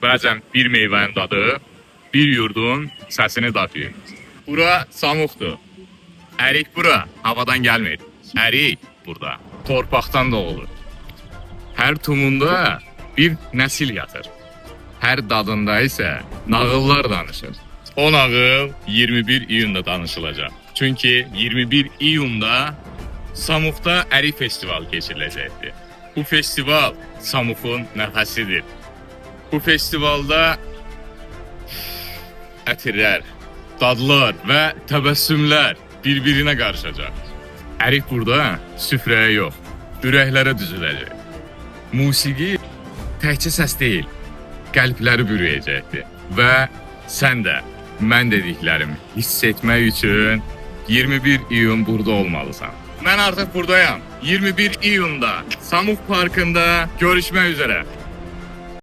Bəzən bir meyvənin dadı, bir yurdun səsini daşıyır. Bura Samuqdur. Ərik bura havadan gəlmir. Ərik burada torpaqdan doğulur. Hər tumunda bir nəsil yatır. Hər dadında isə nağıllar danışır. O nağıl 21 iyunda danışılacaq. Çünki 21 iyunda Samuqda Ərik festivalı keçiriləcəkdir. Bu festival Samuqun nəfəsidir. Bu festivalda ətirlər, dadlar və təbəssümlər bir-birinə qarışacaq. Ərik burada süfrəyə yox, ürəklərə düzüləcək. Musiqi təkcə səs deyil, qəlbləri bürüyəcəkdir. Və sən də mən dediklərimi hiss etmək üçün 21 iyun burada olmalısan. Mən artıq buradayam. 21 iyunda Samuq Parkında görüşmək üzərə.